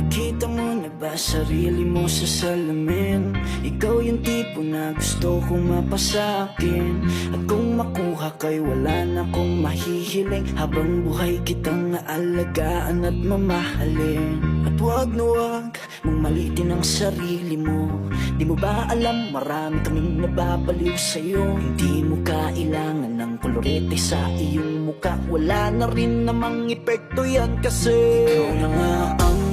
Nakita mo na ba sarili mo sa salamin? Ikaw yung tipo na gusto kong mapasakin. At kung makuha kay wala na kong mahihiling. Habang buhay kitang aalagaan at mamahalin. At wag na wag mong malitin ang sarili mo. Di mo ba alam marami kaming nababaliw sa'yo? Hindi mo kailangan ng kolorete sa iyong muka. Wala na rin namang epekto yan kasi ikaw na nga ang